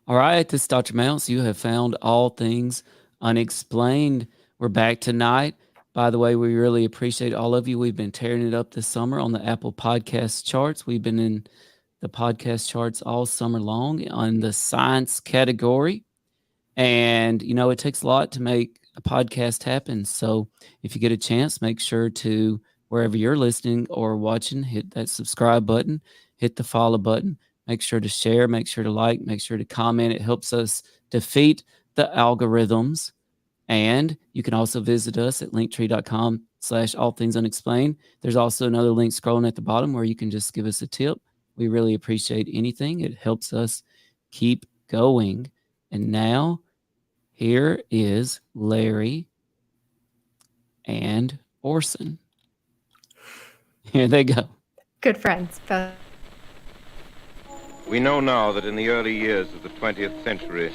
All right, this is Dr. Mounts. You have found all things unexplained. We're back tonight. By the way, we really appreciate all of you. We've been tearing it up this summer on the Apple Podcast charts. We've been in the podcast charts all summer long on the science category. And, you know, it takes a lot to make a podcast happen. So if you get a chance, make sure to, wherever you're listening or watching, hit that subscribe button, hit the follow button. Make sure to share, make sure to like, make sure to comment. It helps us defeat the algorithms. And you can also visit us at linktree.com/all things unexplained. There's also another link scrolling at the bottom where you can just give us a tip. We really appreciate anything. It helps us keep going. And now, here is Larry and Orson. Here they go. Good friends, both. We know now that in the early years of the 20th century,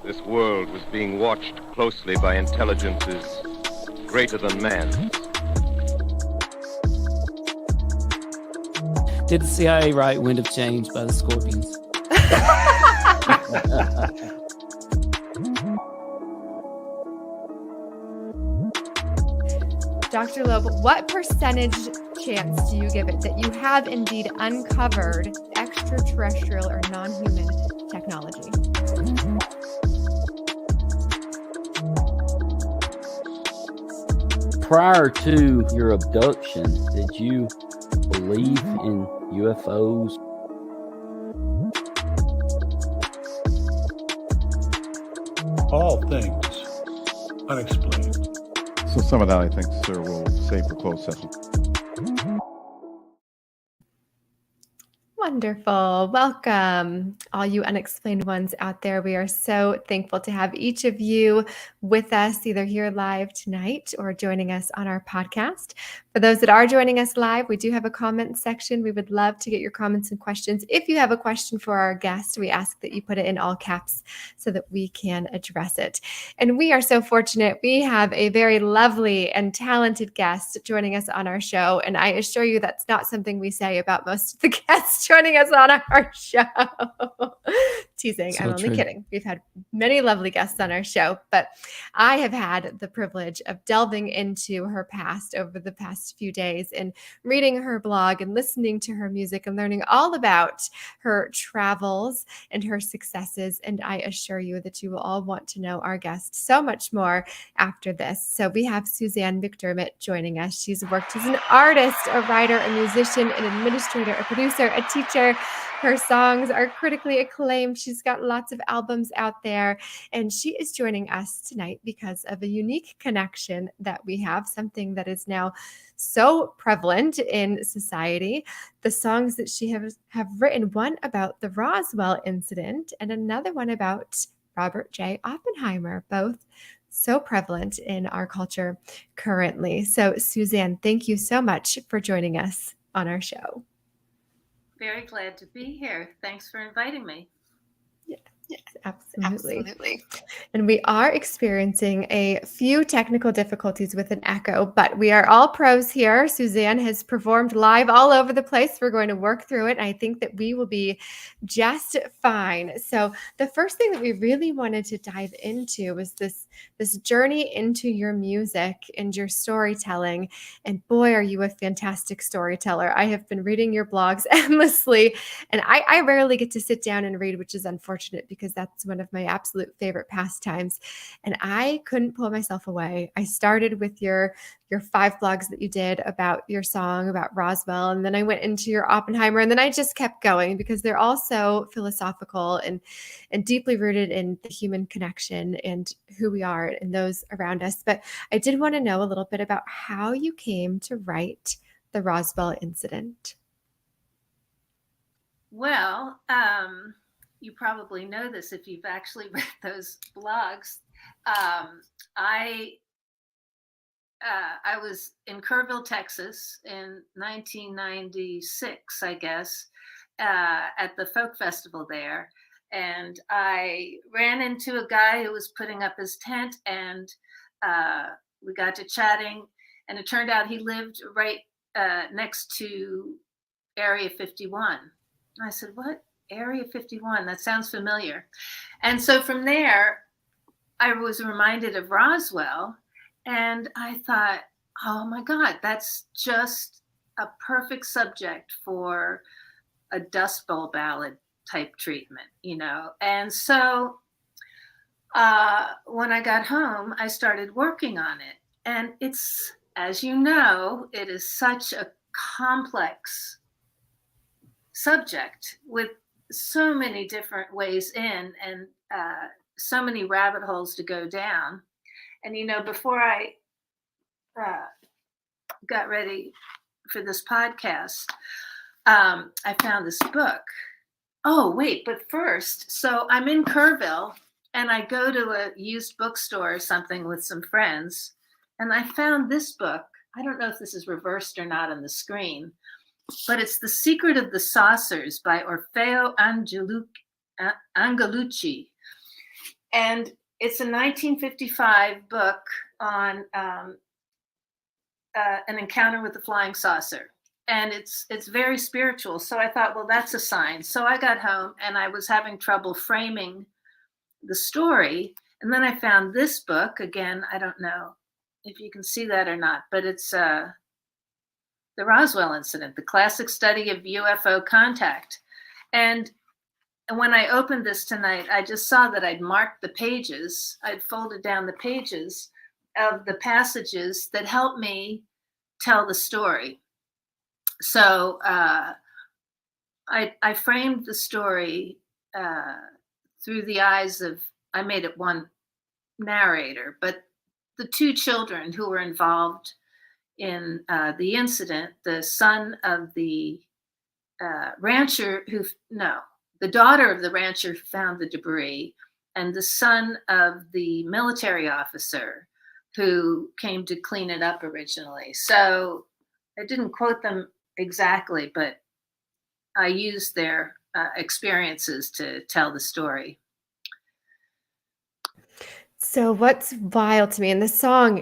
this world was being watched closely by intelligences greater than man's. Did the CIA write Wind of Change by the Scorpions? Dr. Loeb, what percentage chance do you give it that you have indeed uncovered extraterrestrial or non-human technology? Prior to your abduction, did you believe in UFOs? All things unexplained. So some of that, I think, sir, we'll save for closed session. Wonderful. Welcome, all you unexplained ones out there. We are so thankful to have each of you with us, either here live tonight or joining us on our podcast. For those that are joining us live, we do have a comment section. We would love to get your comments and questions. If you have a question for our guest, we ask that you put it in all caps so that we can address it. And we are so fortunate. We have a very lovely and talented guest joining us on our show. And I assure you that's not something we say about most of the guests joining us on our show. Teasing. So I'm only true. kidding. We've had many lovely guests on our show, but I have had the privilege of delving into her past over the past few days and reading her blog and listening to her music and learning all about her travels and her successes. And I assure you that you will all want to know our guest so much more after this. So we have Suzanne McDermott joining us. She's worked as an artist, a writer, a musician, an administrator, a producer, a teacher. Her songs are critically acclaimed. She's got lots of albums out there, and she is joining us tonight because of a unique connection that we have, something that is now so prevalent in society. The songs that she have written, one about the Roswell Incident and another one about Robert J. Oppenheimer, both so prevalent in our culture currently. So, Suzanne, thank you so much for joining us on our show. Very glad to be here. Thanks for inviting me. Yes, absolutely. And we are experiencing a few technical difficulties with an echo, but we are all pros here. Suzanne has performed live all over the place. We're going to work through it. And I think that we will be just fine. So the first thing that we really wanted to dive into was this journey into your music and your storytelling. And boy, are you a fantastic storyteller. I have been reading your blogs endlessly, and I rarely get to sit down and read, which is unfortunate because that's one of my absolute favorite pastimes. And I couldn't pull myself away. I started with your 5 blogs that you did about your song about Roswell, and then I went into your Oppenheimer, and then I just kept going because they're all so philosophical and deeply rooted in the human connection and who we are and those around us. But I did want to know a little bit about how you came to write the Roswell Incident. Well, you probably know this if you've actually read those blogs. I was in Kerrville, Texas in 1996, I guess, at the folk festival there. And I ran into a guy who was putting up his tent, and we got to chatting. And it turned out he lived right next to Area 51. And I said, "What Area 51. That sounds familiar. And so from there, I was reminded of Roswell, and I thought, oh my God, that's just a perfect subject for a Dust Bowl ballad type treatment, you know? And so when I got home, I started working on it. And it's, as you know, it is such a complex subject with so many different ways in, and so many rabbit holes to go down. And, you know, before I got ready for this podcast, I found this book. Oh, wait, but first, so I'm in Kerrville, and I go to a used bookstore or something with some friends, and I found this book. I don't know if this is reversed or not on the screen, but it's The Secret of the Saucers by Orfeo Angelucci. And it's a 1955 book on an encounter with a flying saucer. And it's very spiritual. So I thought, well, that's a sign. So I got home and I was having trouble framing the story. And then I found this book. Again, I don't know if you can see that or not, but it's The Roswell Incident, the classic study of UFO contact. And when I opened this tonight, I just saw that I'd marked the pages. I'd folded down the pages of the passages that help me tell the story. So I framed the story through the eyes of, I made it one narrator, but the two children who were involved in the incident, the son of the rancher the daughter of the rancher who found the debris, and the son of the military officer who came to clean it up originally. So I didn't quote them exactly, but I used their experiences to tell the story. So what's wild to me, and the song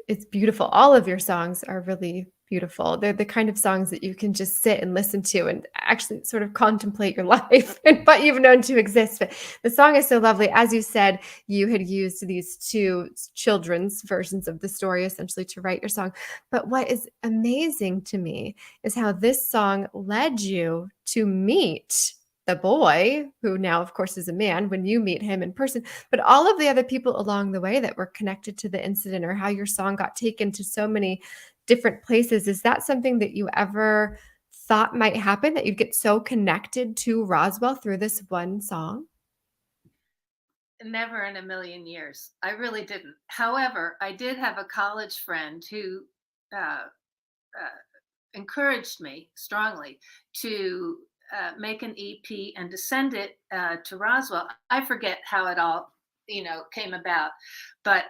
it's beautiful. All of your songs are really beautiful. They're the kind of songs that you can just sit and listen to and actually sort of contemplate your life and what you've known to exist. But the song is so lovely. As you said, you had used these two children's versions of the story essentially to write your song. But what is amazing to me is how this song led you to meet the boy, who now, of course, is a man when you meet him in person, but all of the other people along the way that were connected to the incident, or how your song got taken to so many different places. Is that something that you ever thought might happen, that you'd get so connected to Roswell through this one song? Never in a million years. I really didn't. However, I did have a college friend who encouraged me strongly to make an EP and to send it to Roswell. I forget how it all, came about, but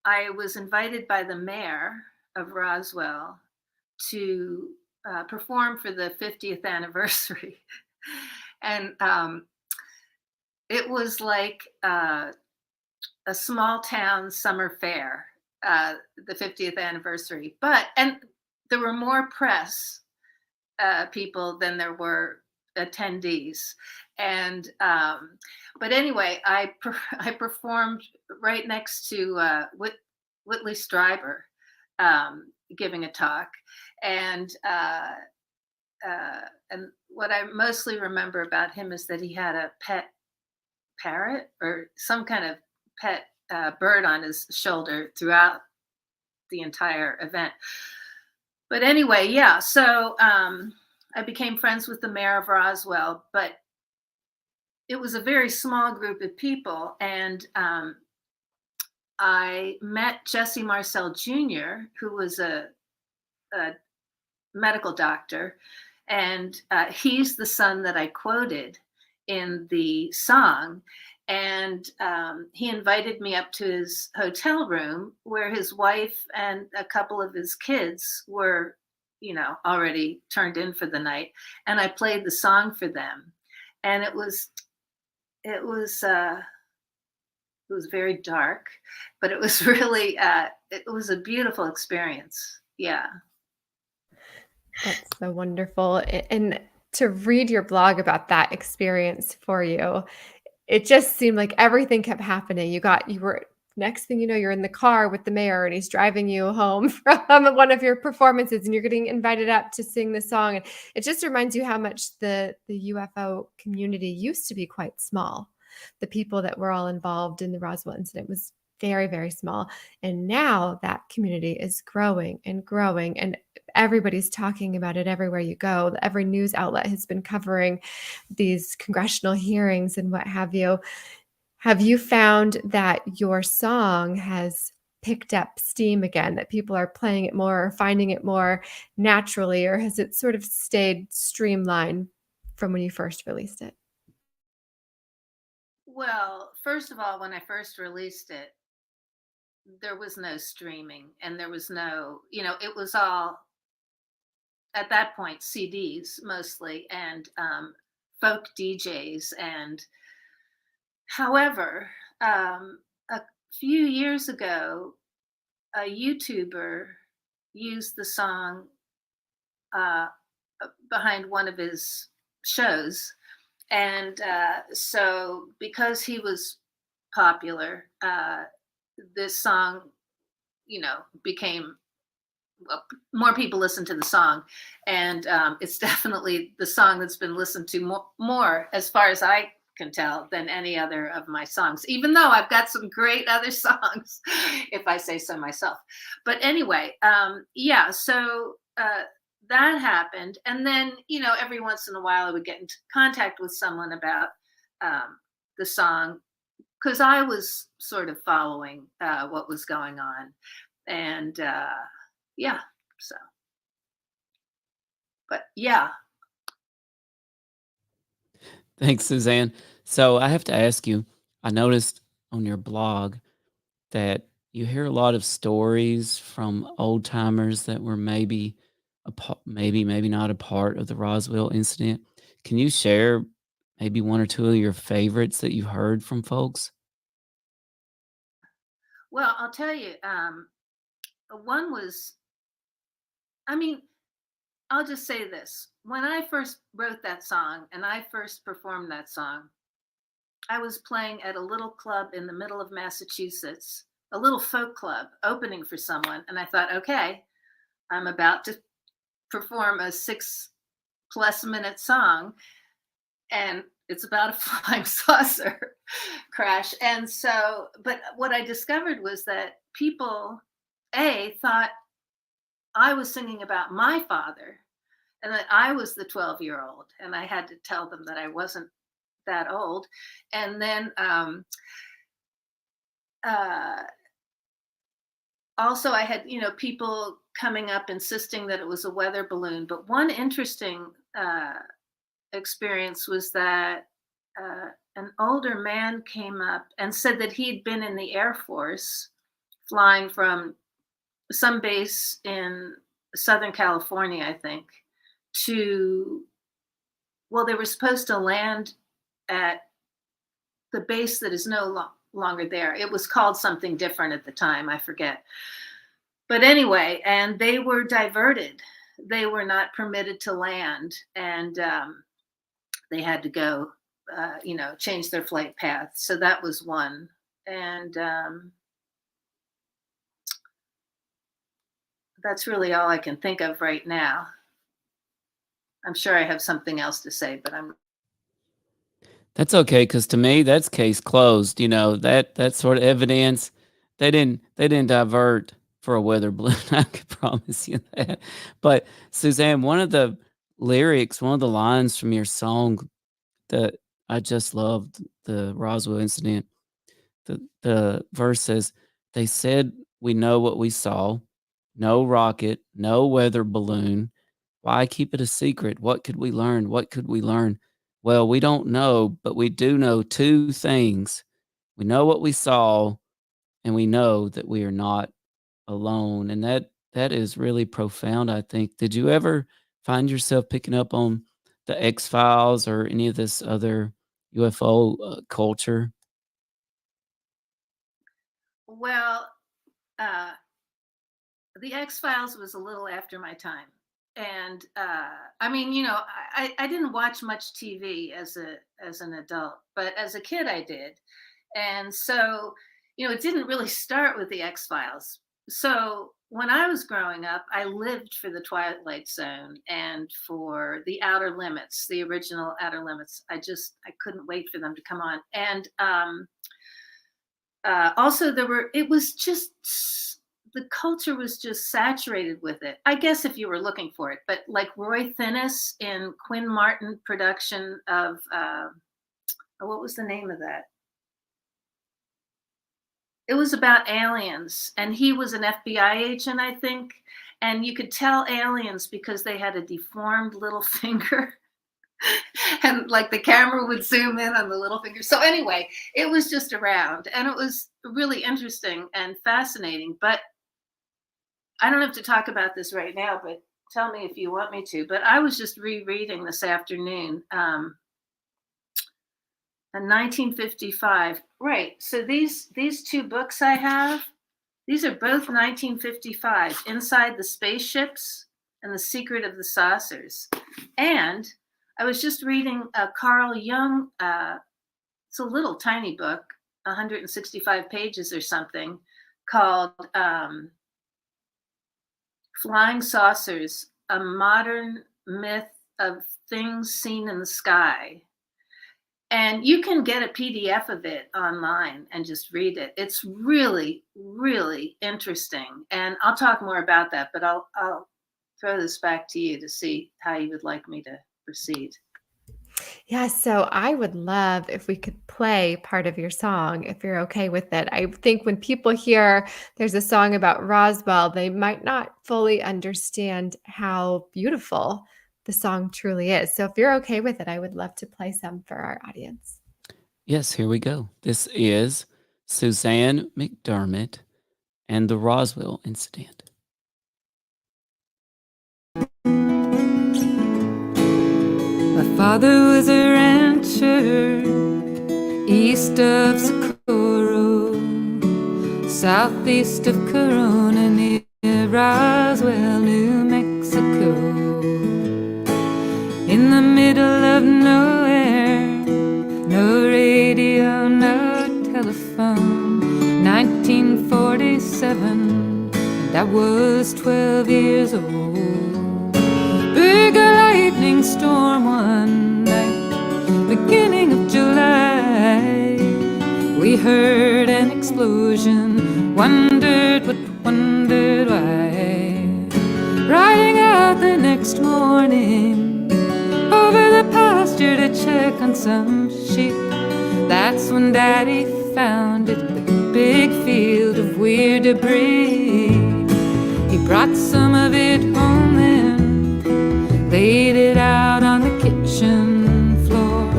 I was invited by the mayor of Roswell to perform for the 50th anniversary. And it was like a small town summer fair, the 50th anniversary. And there were more press people than there were attendees. And but anyway, I performed right next to Whitley Strieber giving a talk, and what I mostly remember about him is that he had a pet parrot or some kind of pet bird on his shoulder throughout the entire event. But anyway, yeah, so I became friends with the mayor of Roswell, but it was a very small group of people. And I met Jesse Marcel Jr., who was a medical doctor. And he's the son that I quoted in the song. And he invited me up to his hotel room where his wife and a couple of his kids were, already turned in for the night. And I played the song for them. And it was very dark, but it was really, it was a beautiful experience. Yeah. That's so wonderful. And to read your blog about that experience for you, it just seemed like everything kept happening. You were next thing you know, you're in the car with the mayor and he's driving you home from one of your performances and you're getting invited up to sing the song. And it just reminds you how much the UFO community used to be quite small. The people that were all involved in the Roswell incident was very, very small. And now that community is growing and growing, and everybody's talking about it everywhere you go. Every news outlet has been covering these congressional hearings and what have you. Have you found that your song has picked up steam again, that people are playing it more or finding it more naturally, or has it sort of stayed streamlined from when you first released it? Well, first of all, when I first released it, there was no streaming and there was no, it was all at that point CDs mostly and folk DJs. And however, a few years ago, a YouTuber used the song uh, behind one of his shows. And so, because he was popular, this song, became more people listen to the song, and it's definitely the song that's been listened to more, as far as I can tell, than any other of my songs. Even though I've got some great other songs, if I say so myself. But anyway, yeah. So that happened, and then every once in a while I would get into contact with someone about the song, because I was sort of following what was going on, and yeah, so, but yeah. Thanks, Suzanne. So I have to ask you, I noticed on your blog that you hear a lot of stories from old timers that were maybe maybe not a part of the Roswell incident. Can you share maybe one or two of your favorites that you heard from folks? Well, I'll tell you, one was, I mean, I'll just say this. When I first wrote that song and I first performed that song, I was playing at a little club in the middle of Massachusetts, a little folk club, opening for someone. And I thought, okay, I'm about to perform a 6+ minute song, and it's about a flying saucer crash. And so, but what I discovered was that people, thought I was singing about my father and that I was the 12-year-old. And I had to tell them that I wasn't that old. And then uh, also I had, people coming up insisting that it was a weather balloon. But one interesting experience was that an older man came up and said that he'd been in the Air Force flying from some base in Southern California, I think, well, they were supposed to land at the base that is no longer there. It was called something different at the time, I forget. But anyway, and they were diverted. They were not permitted to land, and they had to go, change their flight path. So that was one. And that's really all I can think of right now. I'm sure I have something else to say, but That's okay, because to me, that's case closed. That sort of evidence, they didn't divert for a weather balloon. I can promise you that. But Suzanne, one of the lyrics, one of the lines from your song that I just loved, the Roswell incident, the verse says, "They said we know what we saw, no rocket, no weather balloon. Why keep it a secret? What could we learn? What could we learn? Well, we don't know, but we do know two things. We know what we saw, and we know that we are not alone." And that is really profound, I think. Did you ever find yourself picking up on the X-Files or any of this other UFO culture? well, uh, the X Files was a little after my time, And I mean, you know, I didn't watch much TV as an adult, but as a kid I did. And so, you know, it didn't really start with the X-Files. So when I was growing up, I lived for the Twilight Zone and for the Outer Limits, the original Outer Limits. I couldn't wait for them to come on. And also it was just, the culture was just saturated with it. I guess if you were looking for it, but like Roy Thinnis in Quinn Martin production of, what was the name of that? It was about aliens, and he was an FBI agent, I think. And you could tell aliens because they had a deformed little finger. And like the camera would zoom in on the little finger. So anyway, it was just around, and it was really interesting and fascinating. But I don't have to talk about this right now, but tell me if you want me to. But I was just rereading this afternoon, in 1955. Right. So these two books I have, these are both 1955, Inside the Spaceships and The Secret of the Saucers. And I was just reading Carl Jung. It's a little tiny book, 165 pages or something, called Flying Saucers, a Modern Myth of Things Seen in the Sky. And you can get a PDF of it online and just read it. It's really, really interesting. And I'll talk more about that, but I'll throw this back to you to see how you would like me to proceed. Yeah, so I would love if we could play part of your song, if you're okay with it. I think when people hear there's a song about Roswell, they might not fully understand how beautiful the song truly is. So if you're okay with it, I would love to play some for our audience. Yes, here we go. This is Suzanne McDermott and the Roswell Incident. My father was a rancher east of Socorro, southeast of Corona, near Roswell, New Mexico. In the middle of nowhere, no radio, no telephone. 1947, and I was 12 years old. Big lightning storm one night, beginning of July. We heard an explosion, wondered why. Riding out the next morning, over the pasture to check on some sheep. That's when Daddy found it, a big field of weird debris. He brought some of it home and laid it out on the kitchen floor.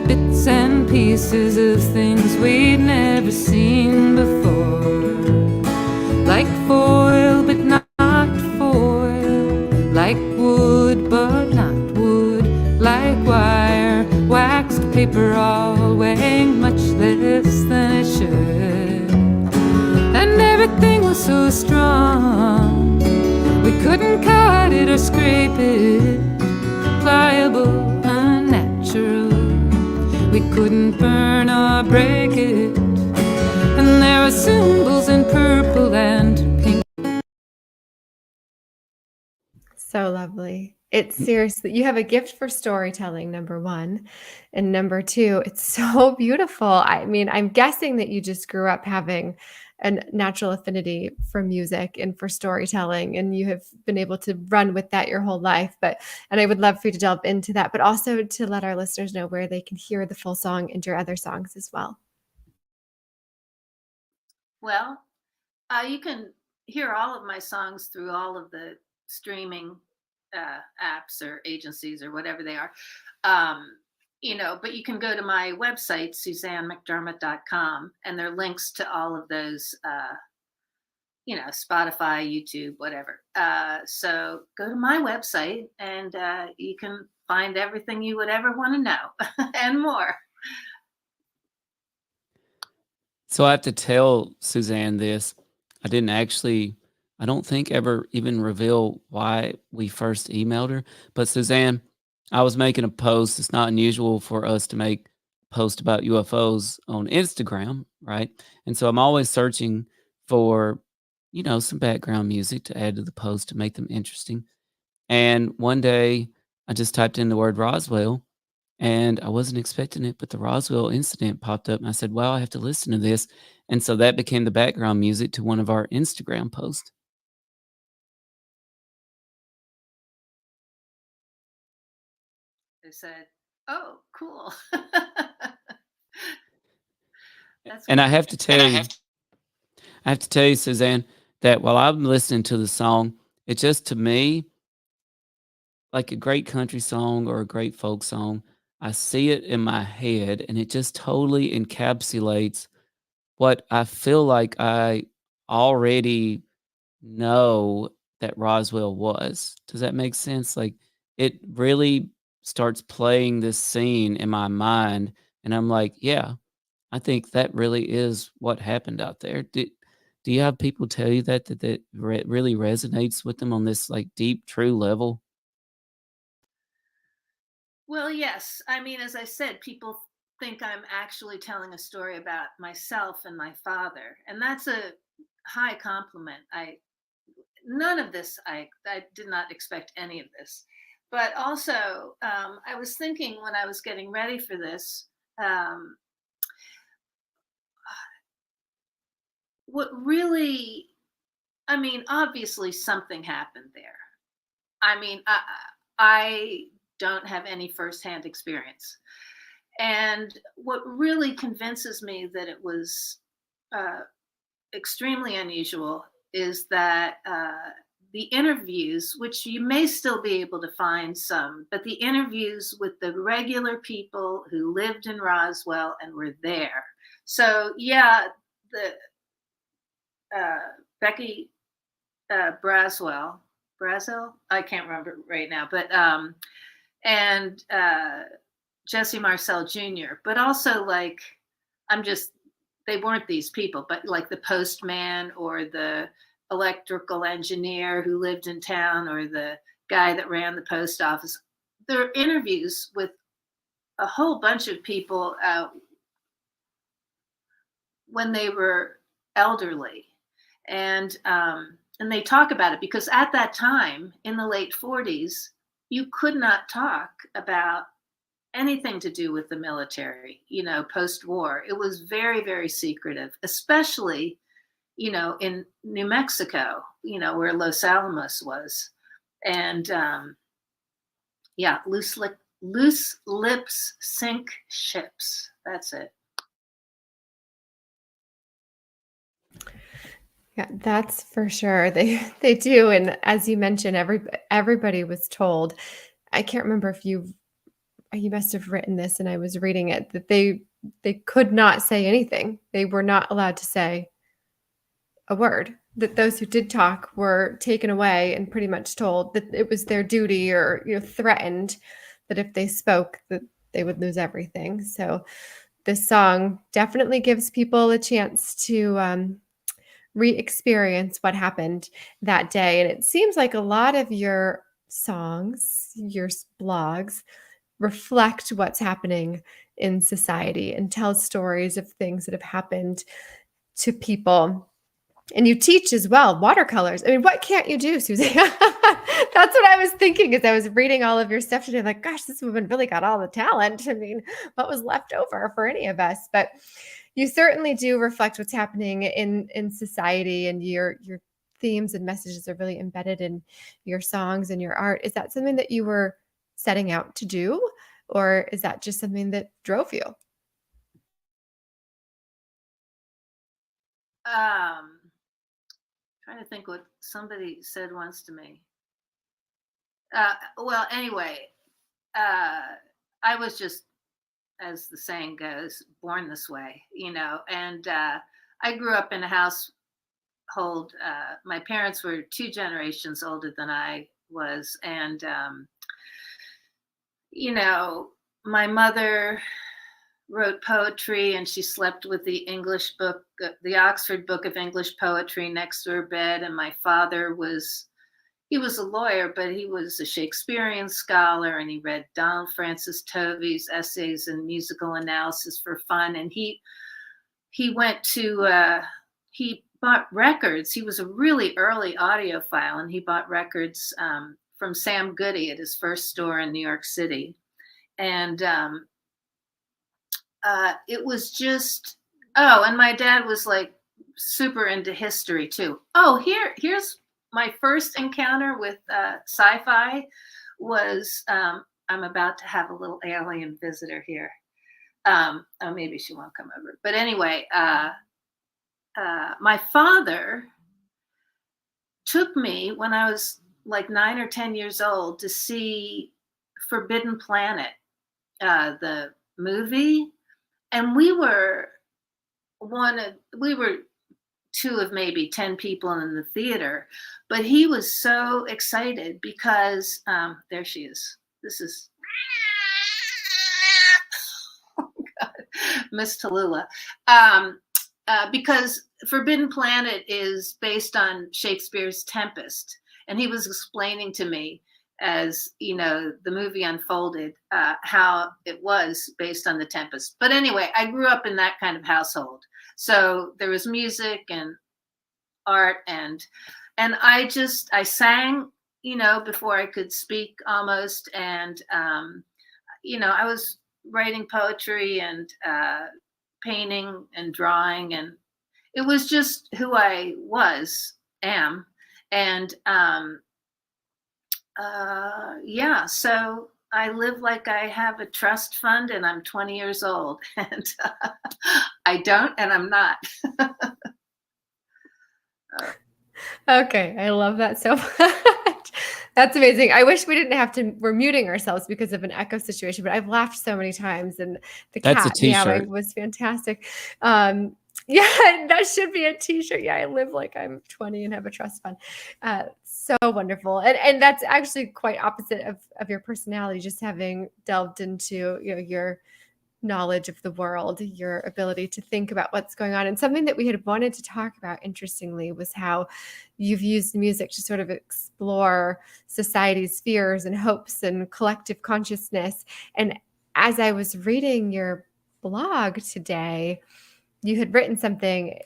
Bits and pieces of things we'd never seen before. Like foil, but not foil. Like wood, but not wood. Like wire, waxed paper, all weighing much less than it should. And everything was so strong, we couldn't cut it or scrape it. Pliable, unnatural, we couldn't burn or break it. And there were symbols in purple and pink. So lovely. It's seriously, you have a gift for storytelling, number one. And number two, it's so beautiful. I mean, I'm guessing that you just grew up having a natural affinity for music and for storytelling, and you have been able to run with that your whole life. And I would love for you to delve into that, but also to let our listeners know where they can hear the full song and your other songs as well. Well, you can hear all of my songs through all of the streaming apps or agencies or whatever they are. You know, but you can go to my website, SuzanneMcDermott.com, and there are links to all of those, you know, Spotify, YouTube, whatever. So go to my website and you can find everything you would ever want to know and more. So I have to tell Suzanne this. I didn't actually I don't think ever even reveal why we first emailed her. But Suzanne, I was making a post. It's not unusual for us to make post about UFOs on Instagram, right? And so I'm always searching for, some background music to add to the post to make them interesting. And one day I just typed in the word Roswell and I wasn't expecting it, but the Roswell incident popped up and I said, wow, I have to listen to this. And so that became the background music to one of our Instagram posts. They said, "Oh, cool." That's And I great. have to tell you, Suzanne, that while I'm listening to the song, it just to me, like a great country song or a great folk song, I see it in my head and it just totally encapsulates what I feel like I already know that Roswell was. Does that make sense? Like it really starts playing this scene in my mind and I'm like, yeah, I think that really is what happened out there. Do you have people tell you that really resonates with them on this like deep, true level? Well, yes. I mean, as I said, people think I'm actually telling a story about myself and my father, and that's a high compliment. None of this, I did not expect any of this. But also, I was thinking when I was getting ready for this, um, what really, I mean, obviously something happened there. I mean, I don't have any firsthand experience. And what really convinces me that it was uh, extremely unusual is that the interviews, which you may still be able to find some, but the interviews with the regular people who lived in Roswell and were there. So, yeah, the Becky Braswell, I can't remember right now, but and Jesse Marcel Jr., but also like, I'm just, they weren't these people, but like the postman or the electrical engineer who lived in town or the guy that ran the post office. There are interviews with a whole bunch of people when they were elderly. And they talk about it because at that time in the late 40s, you could not talk about anything to do with the military, post-war. It was very, very secretive, especially, in New Mexico, where Los Alamos was. And yeah, loose lips sink ships. That's it. Yeah, that's for sure. They do, and as you mentioned, everybody was told. I can't remember if you must have written this, and I was reading it that they could not say anything. They were not allowed to say a word. That those who did talk were taken away and pretty much told that it was their duty, or threatened that if they spoke, that they would lose everything. So this song definitely gives people a chance to re-experience what happened that day. And it seems like a lot of your songs, your blogs, reflect what's happening in society and tell stories of things that have happened to people. And you teach as well, watercolors. I mean, what can't you do, Susie? That's what I was thinking as I was reading all of your stuff today. Like, gosh, this woman really got all the talent. I mean, what was left over for any of us? But you certainly do reflect what's happening in society, and your themes and messages are really embedded in your songs and your art. Is that something that you were setting out to do, or is that just something that drove you? Trying to think what somebody said once to me. Well, anyway, I was just, as the saying goes, born this way, and I grew up in a household. My parents were 2 generations older than I was, and my mother wrote poetry, and she slept with the English book, the Oxford Book of English Poetry next to her bed. And my father he was a lawyer, but he was a Shakespearean scholar, and he read Donald Francis Tovey's essays in musical analysis for fun. And he went to, he bought records. He was a really early audiophile, and he bought records from Sam Goody at his first store in New York City. And it was just, and my dad was like super into history too. Here's my first encounter with sci-fi was, I'm about to have a little alien visitor here. Maybe she won't come over. But anyway, my father took me when I was like 9 or 10 years old to see Forbidden Planet, the movie. And we were two of maybe 10 people in the theater, but he was so excited because there she is. This is oh God, Miss Tallulah. Because Forbidden Planet is based on Shakespeare's Tempest, and he was explaining to me as the movie unfolded how it was based on the Tempest. But anyway, I grew up in that kind of household, so there was music and art, and I sang before I could speak almost, and I was writing poetry and painting and drawing, and it was just who I am. And so I live like I have a trust fund and I'm 20 years old, and I don't, and I'm not. Okay, I love that so much. That's amazing. I wish we didn't have to, we're muting ourselves because of an echo situation, but I've laughed so many times, and the That's a cat meowing t-shirt. was fantastic. Yeah, that should be a t-shirt. Yeah, I live like I'm 20 and have a trust fund. So wonderful. And that's actually quite opposite of your personality, just having delved into your knowledge of the world, your ability to think about what's going on. And something that we had wanted to talk about, interestingly, was how you've used music to sort of explore society's fears and hopes and collective consciousness. And as I was reading your blog today, you had written something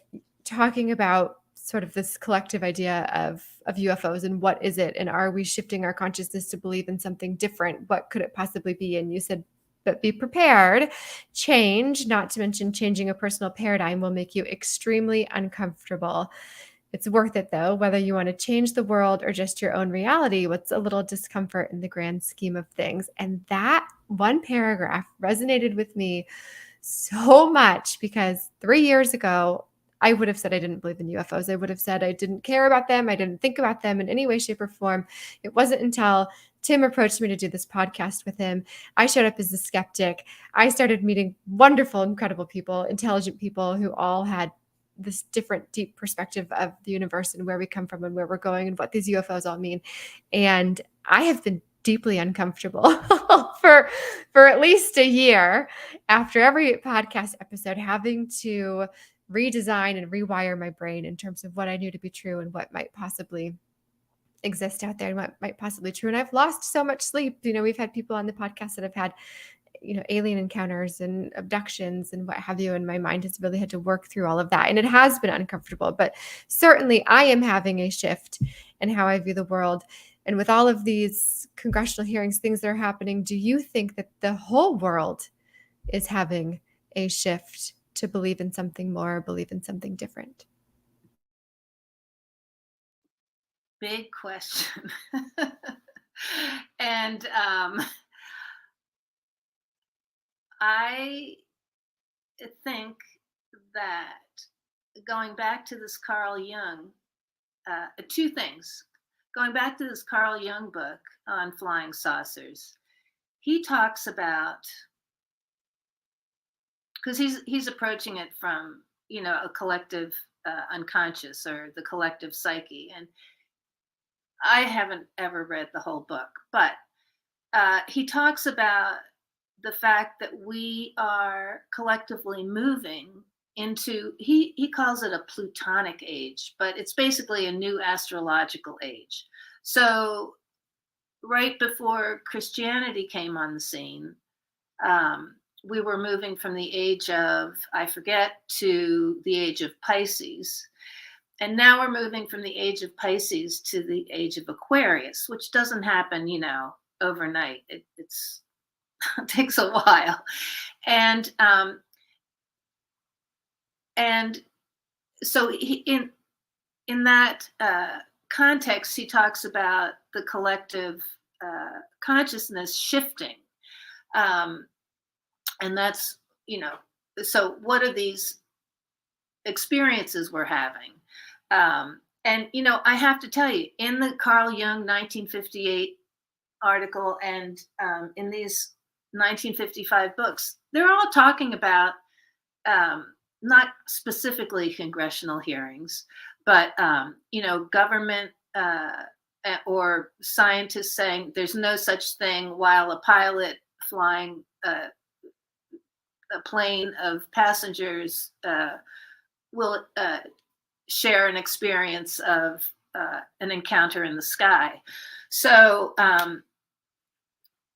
talking about sort of this collective idea of UFOs and what is it, and are we shifting our consciousness to believe in something different? What could it possibly be? And you said, but be prepared. Change, not to mention changing a personal paradigm, will make you extremely uncomfortable. It's worth it, though, whether you want to change the world or just your own reality. What's a little discomfort in the grand scheme of things? And that one paragraph resonated with me so much, because 3 years ago, I would have said I didn't believe in UFOs. I would have said I didn't care about them. I didn't think about them in any way, shape, or form. It wasn't until Tim approached me to do this podcast with him. I showed up as a skeptic. I started meeting wonderful, incredible people, intelligent people who all had this different, deep perspective of the universe and where we come from and where we're going and what these UFOs all mean. And I have been deeply uncomfortable for at least a year after every podcast episode, having to redesign and rewire my brain in terms of what I knew to be true and what might possibly exist out there and what might possibly be true. And I've lost so much sleep. We've had people on the podcast that have had alien encounters and abductions and what have you, and my mind has really had to work through all of that, and it has been uncomfortable. But certainly I am having a shift in how I view the world. And with all of these congressional hearings, things that are happening, do you think that the whole world is having a shift to believe in something more, believe in something different? Big question. And I think that going back to this Carl Jung, two things. Going back to this Carl Jung book on flying saucers, he talks about, because he's approaching it from a collective unconscious, or the collective psyche, and I haven't ever read the whole book, but he talks about the fact that we are collectively moving into, he calls it a plutonic age, but it's basically a new astrological age. So right before Christianity came on the scene, we were moving from the age of, I forget, to the age of Pisces. And now we're moving from the age of Pisces to the age of Aquarius, which doesn't happen, overnight. It takes a while. And so in that context, he talks about the collective consciousness shifting. And that's, so what are these experiences we're having? And, I have to tell you, in the Carl Jung 1958 article and in these 1955 books, they're all talking about not specifically congressional hearings, but, government or scientists saying there's no such thing while a pilot flying a plane of passengers will share an experience of an encounter in the sky. So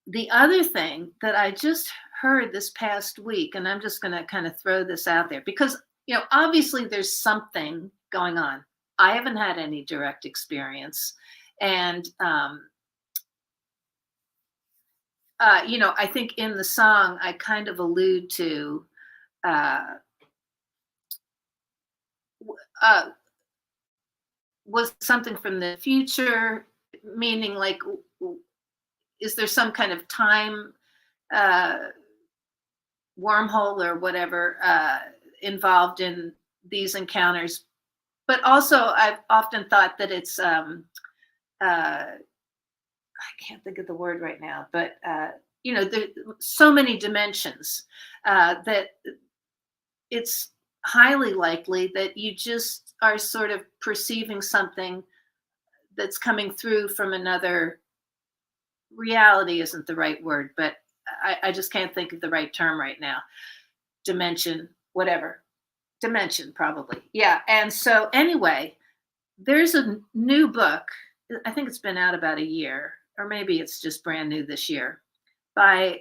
the other thing that I just heard this past week, and I'm just going to kind of throw this out there because, obviously there's something going on. I haven't had any direct experience. And, I think in the song, I kind of allude to was something from the future, meaning like, is there some kind of time wormhole or whatever involved in these encounters? But also, I've often thought that it's, I can't think of the word right now, but, there's so many dimensions that it's highly likely that you just are sort of perceiving something that's coming through from another reality isn't the right word, but I just can't think of the right term right now. Dimension, whatever. Dimension, probably. Yeah. And so anyway, there's a new book. I think it's been out about a year, or maybe it's just brand new this year, by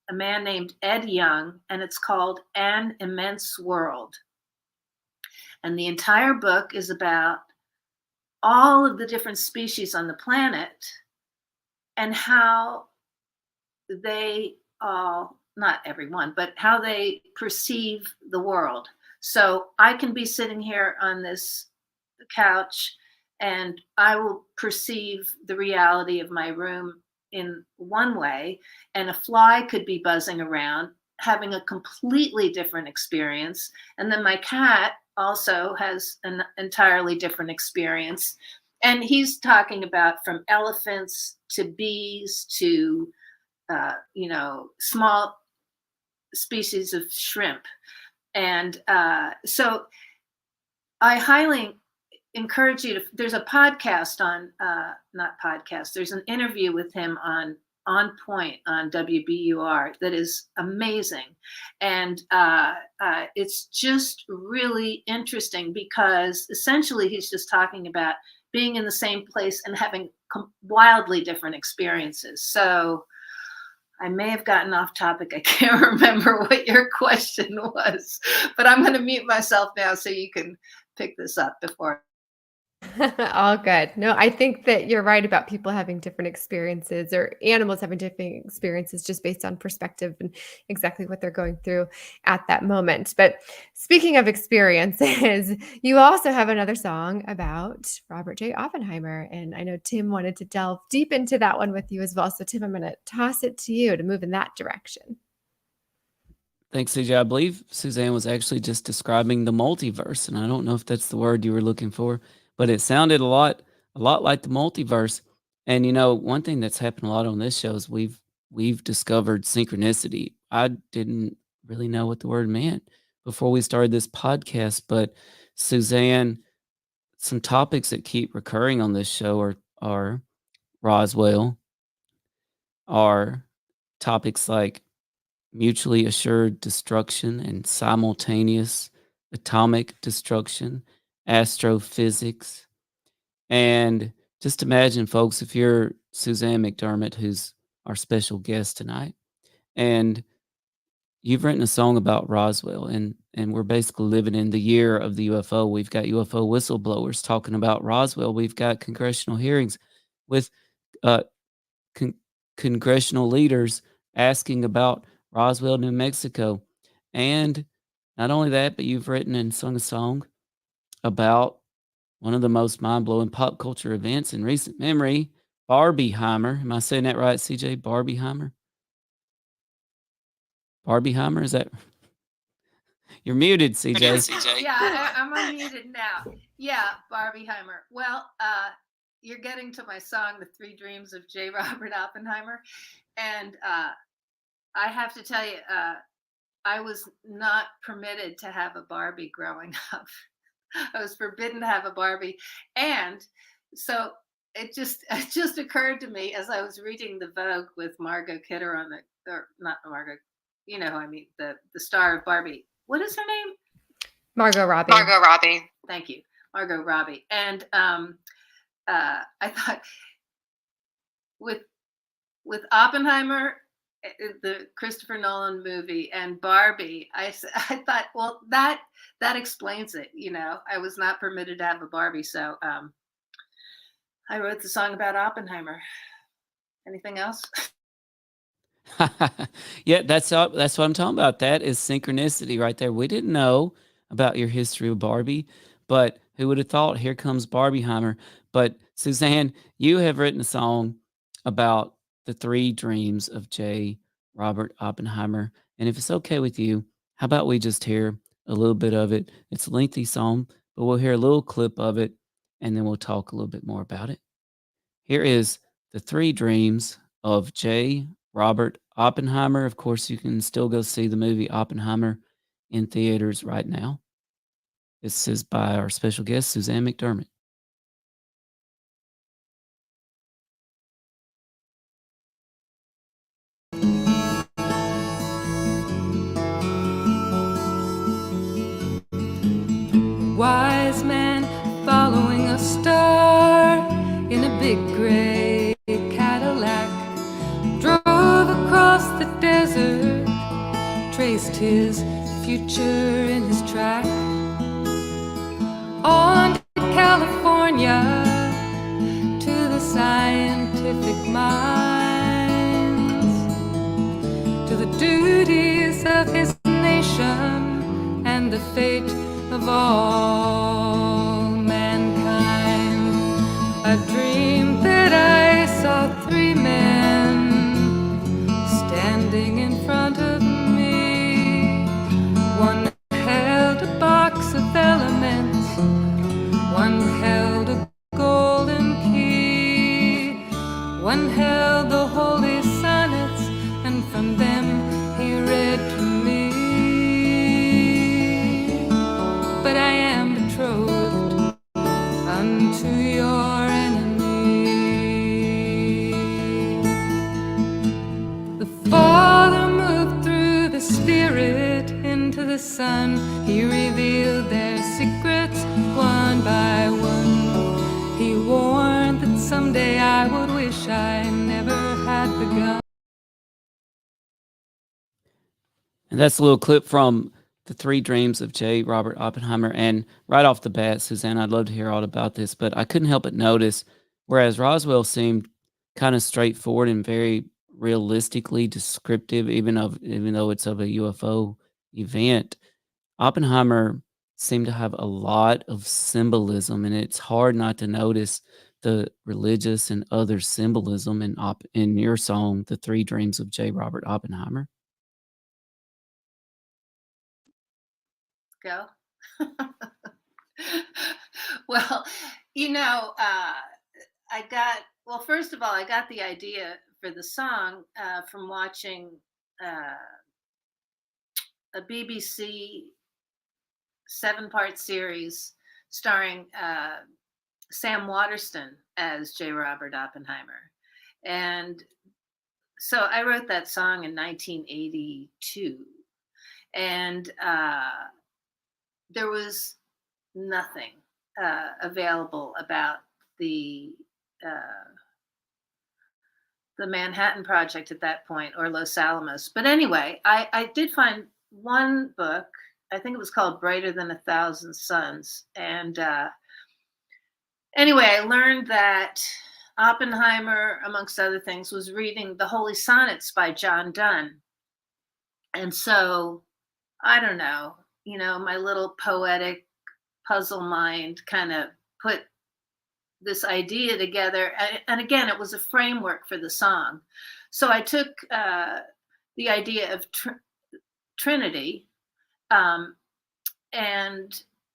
a man named Ed Young, and it's called An Immense World. And the entire book is about all of the different species on the planet and how they all, not everyone, but how they perceive the world. So I can be sitting here on this couch and I will perceive the reality of my room in one way, and a fly could be buzzing around having a completely different experience. And then my cat also has an entirely different experience. And he's talking about from elephants to bees to, small species of shrimp. And so I highly encourage you to, there's a podcast on, not podcast, there's an interview with him on Point on WBUR that is amazing. And it's just really interesting because essentially he's just talking about being in the same place and having wildly different experiences. So I may have gotten off topic. I can't remember what your question was, but I'm going to mute myself now so you can pick this up before. All good. No, I think that you're right about people having different experiences or animals having different experiences just based on perspective and exactly what they're going through at that moment. But speaking of experiences, you also have another song about Robert J. Oppenheimer. And I know Tim wanted to delve deep into that one with you as well. So Tim, I'm going to toss it to you to move in that direction. Thanks, CJ. I believe Suzanne was actually just describing the multiverse, and I don't know if that's the word you were looking for, but it sounded a lot like the multiverse. And one thing that's happened a lot on this show is we've discovered synchronicity. I didn't really know what the word meant before we started this podcast, but Suzanne, some topics that keep recurring on this show are Roswell, are topics like mutually assured destruction and simultaneous atomic destruction, astrophysics. And just imagine, folks, if you're Suzanne McDermott, who's our special guest tonight, and you've written a song about Roswell, and we're basically living in the year of the UFO. We've got UFO whistleblowers talking about Roswell. We've got congressional hearings with uh, con- congressional leaders asking about Roswell, New Mexico. And not only that, but you've written and sung a song about one of the most mind-blowing pop culture events in recent memory, Barbieheimer. Am I saying that right, CJ? Barbieheimer? Barbieheimer? Is that you're muted, CJ? Yeah, I'm unmuted now. Yeah, Barbieheimer. Well, you're getting to my song, The Three Dreams of J. Robert Oppenheimer. And I have to tell you, I was not permitted to have a Barbie growing up. I was forbidden to have a Barbie. And so it just occurred to me as I was reading the Vogue with Margot Kidder on or not Margot, you know who I mean, the star of Barbie. What is her name? Margot Robbie. Margot Robbie. Thank you, Margot Robbie. And I thought with Oppenheimer, the Christopher Nolan movie, and Barbie, I thought, well, that explains it. You know, I was not permitted to have a Barbie, so I wrote the song about Oppenheimer. Anything else? Yeah, that's what I'm talking about. That is synchronicity right there. We didn't know about your history with Barbie, but who would have thought? Here comes Barbieheimer. But Suzanne, you have written a song about the three dreams of J. Robert Oppenheimer. And if it's okay with you, how about we just hear a little bit of it? It's a lengthy song, but we'll hear a little clip of it, and then we'll talk a little bit more about it. Here is The Three Dreams of J. Robert Oppenheimer. Of course, you can still go see the movie Oppenheimer in theaters right now. This is by our special guest, Suzanne McDermott. Wise man following a star in a big gray Cadillac drove across the desert, traced his future in his track on to California, to the scientific minds, to the duties of his nation and the fate of all mankind. A dream that I saw three men standing in front of me. One held a box of elements, one held a golden key, one held the holy sonnets, and from them he read to me. But I am betrothed unto your enemy. The Father moved through the Spirit into the Son. He revealed their secrets one by one. He warned that someday I would wish I never had begun. And that's a little clip from The Three Dreams of J. Robert Oppenheimer. And right off the bat, Suzanne, I'd love to hear all about this, but I couldn't help but notice, whereas Roswell seemed kind of straightforward and very realistically descriptive, even though it's of a UFO event, Oppenheimer seemed to have a lot of symbolism, and it's hard not to notice the religious and other symbolism in your song, The Three Dreams of J. Robert Oppenheimer. Go. Well, you know, first of all, I got the idea for the song from watching a BBC 7-part series starring Sam Waterston as J. Robert Oppenheimer. And so I wrote that song in 1982, and there was nothing available about the uh, the Manhattan Project at that point, or Los Alamos. But anyway, I did find one book. I think it was called Brighter Than a Thousand Suns. And anyway, I learned that Oppenheimer, amongst other things, was reading the Holy Sonnets by John Donne. And so, I don't know, my little poetic puzzle mind kind of put this idea together. And again, it was a framework for the song. So I took the idea of Trinity and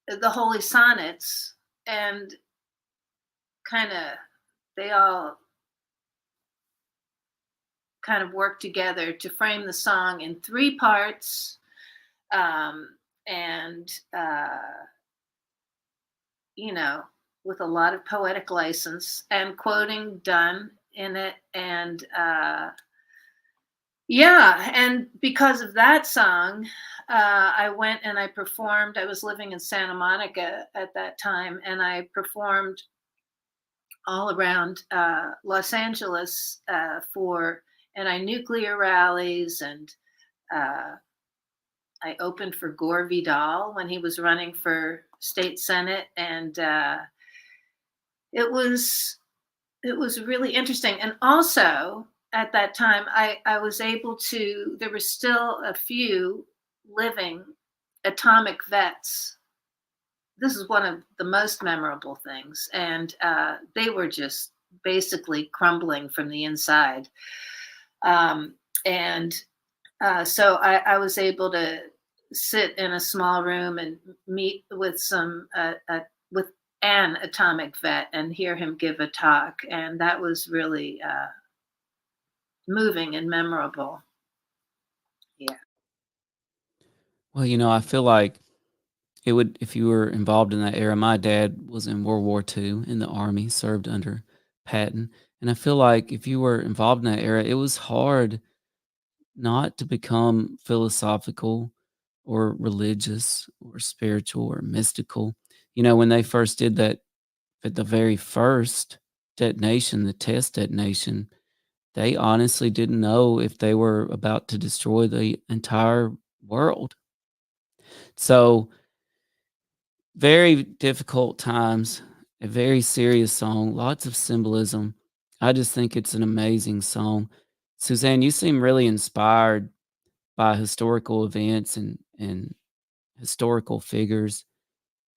the Holy Sonnets, and kind of they all kind of work together to frame the song in three parts. And with a lot of poetic license and quoting Donne in it. And and because of that song, I went and I performed. I was living in Santa Monica at that time, and I performed all around Los Angeles for anti-nuclear rallies, and I opened for Gore Vidal when he was running for state senate, and it was really interesting. And also at that time, I was able to. There were still a few living atomic vets. This is one of the most memorable things, and they were just basically crumbling from the inside. So I was able to sit in a small room and meet with with an atomic vet and hear him give a talk, and that was really moving and memorable. Yeah. Well, I feel like it would, if you were involved in that era. My dad was in World War II in the Army, served under Patton. And I feel like if you were involved in that era, it was hard not to become philosophical or religious or spiritual or mystical. When they first did that, at the very first detonation, the test detonation, they honestly didn't know if they were about to destroy the entire world. So, very difficult times, a very serious song, lots of symbolism. I just think it's an amazing song. Suzanne, you seem really inspired by historical events and historical figures.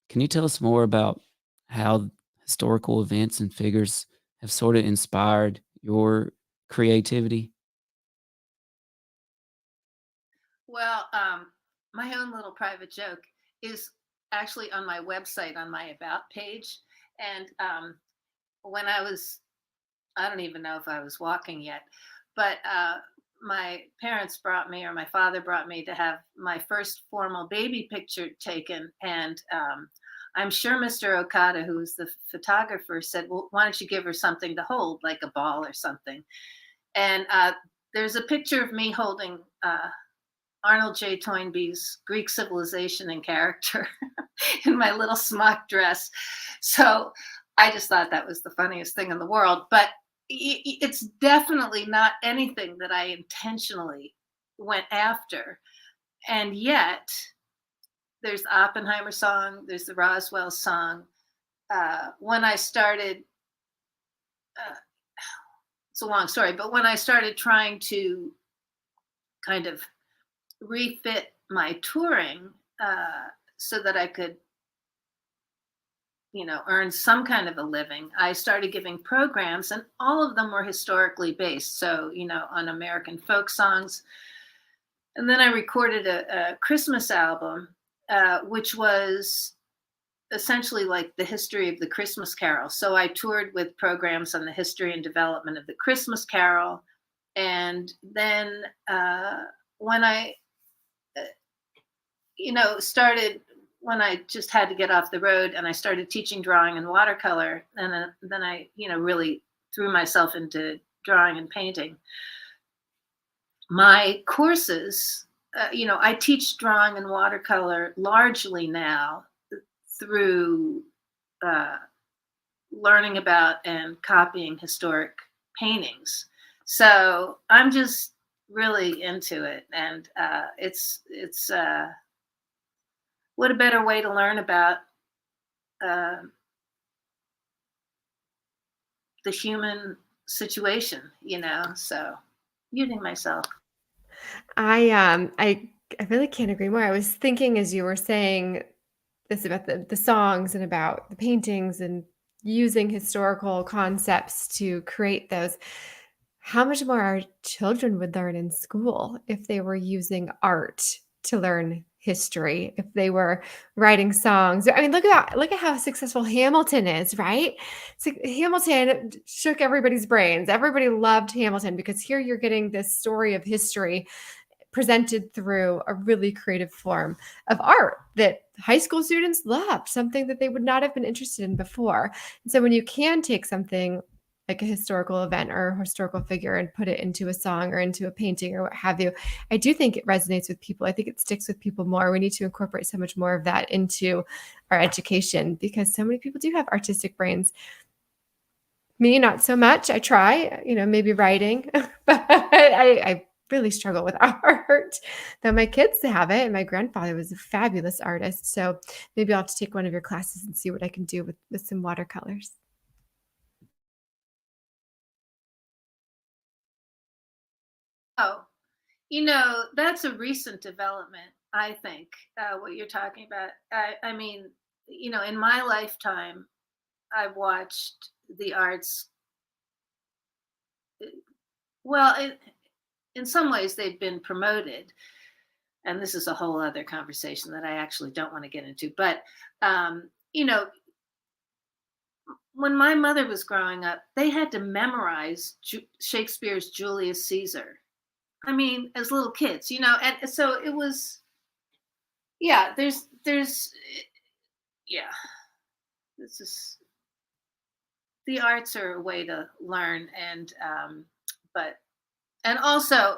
Can you tell us more about how historical events and figures have sort of inspired your creativity? Well, my own little private joke is actually on my website on my About page. And when I don't even know if I was walking yet, but my parents brought me, or my father brought me, to have my first formal baby picture taken. And I'm sure Mr. Okada, who was the photographer, said, well, why don't you give her something to hold, like a ball or something? And there's a picture of me holding Arnold J. Toynbee's Greek Civilization and Character in my little smock dress. So I just thought that was the funniest thing in the world. But it's definitely not anything that I intentionally went after. And yet, there's the Oppenheimer song, there's the Roswell song. When I started, it's a long story, but when I started trying to kind of refit my touring so that I could, earn some kind of a living, I started giving programs, and all of them were historically based. So, on American folk songs. And then I recorded a Christmas album, which was essentially like the history of the Christmas Carol. So I toured with programs on the history and development of the Christmas Carol. And then when I, started, when I just had to get off the road, and I started teaching drawing and watercolor, and then I, really threw myself into drawing and painting. my courses, I teach drawing and watercolor largely now through learning about and copying historic paintings. So I'm just really into it, and it's what a better way to learn about uh, the human situation, So muting myself. I really can't agree more. I was thinking as you were saying this about the songs and about the paintings and using historical concepts to create those. How much more our children would learn in school if they were using art to learn history, if they were writing songs. I mean, look at how successful Hamilton is, right? So Hamilton shook everybody's brains. Everybody loved Hamilton because here you're getting this story of history presented through a really creative form of art that high school students loved, something that they would not have been interested in before. And so when you can take something like a historical event or a historical figure and put it into a song or into a painting or what have you, I do think it resonates with people. I think it sticks with people more. We need to incorporate so much more of that into our education because so many people do have artistic brains. Me, not so much. I try, maybe writing, but I really struggle with art. Though my kids have it, and my grandfather was a fabulous artist. So maybe I'll have to take one of your classes and see what I can do with some watercolors. Oh, that's a recent development, I think, what you're talking about. I mean, in my lifetime, I've watched the arts. Well, in some ways, they've been promoted. And this is a whole other conversation that I actually don't want to get into. But, when my mother was growing up, they had to memorize Shakespeare's Julius Caesar. I mean, as little kids, and so it was, yeah, yeah, this is, the arts are a way to learn. And also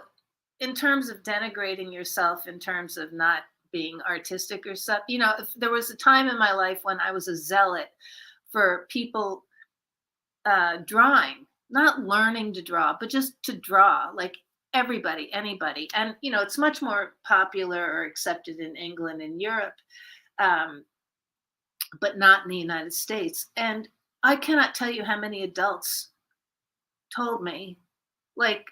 in terms of denigrating yourself, in terms of not being artistic or stuff, if there was a time in my life when I was a zealot for people drawing, not learning to draw, but just to draw, like everybody, anybody. And, it's much more popular or accepted in England and Europe, but not in the United States. And I cannot tell you how many adults told me, like,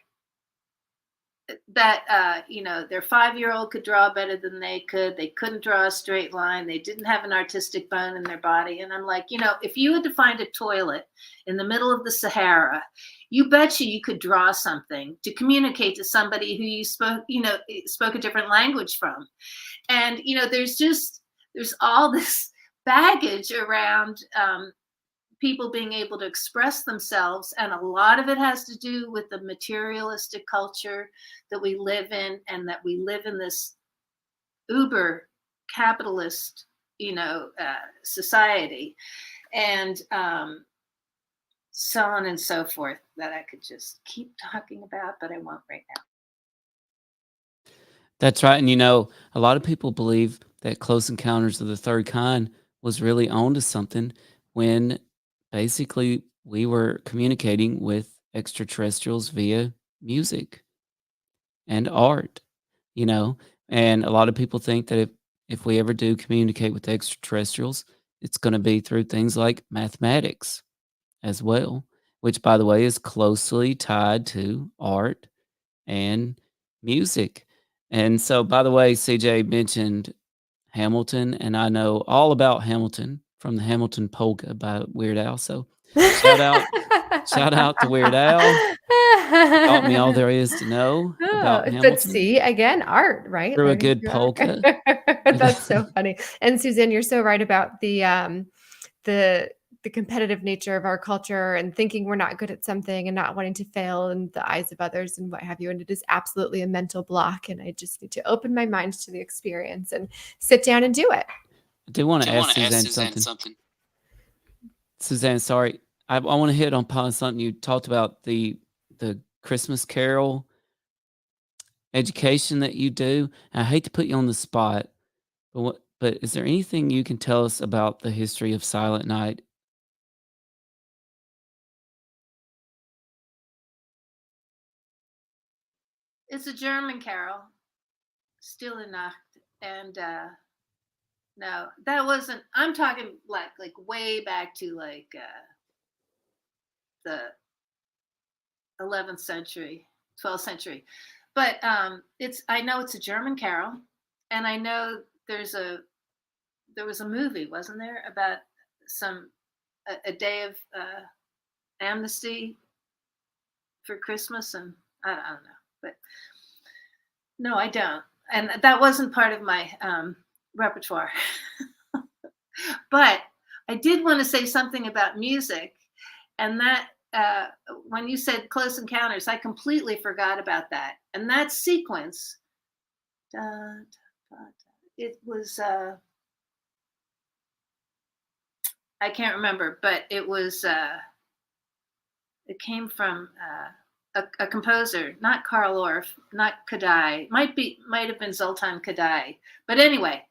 that their 5-year-old could draw better than they couldn't draw a straight line, they didn't have an artistic bone in their body. And I'm like, if you had to find a toilet in the middle of the Sahara, you betcha you could draw something to communicate to somebody who you spoke a different language from. And there's all this baggage around people being able to express themselves, and a lot of it has to do with the materialistic culture that we live in, and that we live in this uber capitalist society, and so on and so forth, that I could just keep talking about, but I won't right now. That's right. And a lot of people believe that Close Encounters of the Third Kind was really onto something when basically we were communicating with extraterrestrials via music and art, and a lot of people think that if we ever do communicate with extraterrestrials, it's going to be through things like mathematics as well, which, by the way, is closely tied to art and music. And so, by the way, CJ mentioned Hamilton, and I know all about Hamilton from the Hamilton Polka by Weird Al. So shout out to Weird Al. Taught me all there is to know about Hamilton. But see, again, art, right? Through a good polka. That's so funny. And Suzanne, you're so right about the competitive nature of our culture and thinking we're not good at something and not wanting to fail in the eyes of others and what have you. And it is absolutely a mental block. And I just need to open my mind to the experience and sit down and do it. I do want to ask Suzanne something. Suzanne, sorry. I want to hit upon something you talked about, the Christmas Carol education that you do. And I hate to put you on the spot, but is there anything you can tell us about the history of Silent Night? It's a German carol, Stille Nacht, and no, that wasn't. I'm talking like way back to like the 11th century, 12th century. But I know it's a German carol, and I know there was a movie, wasn't there, about a day of amnesty for Christmas, and I don't know, but no, I don't, and that wasn't part of my repertoire. But I did want to say something about music, and that when you said Close Encounters, I completely forgot about that. And that sequence, it was, I can't remember, but it was, it came from a composer, not Karl Orff, not Kadai, might have been Zoltan Kadai. But anyway,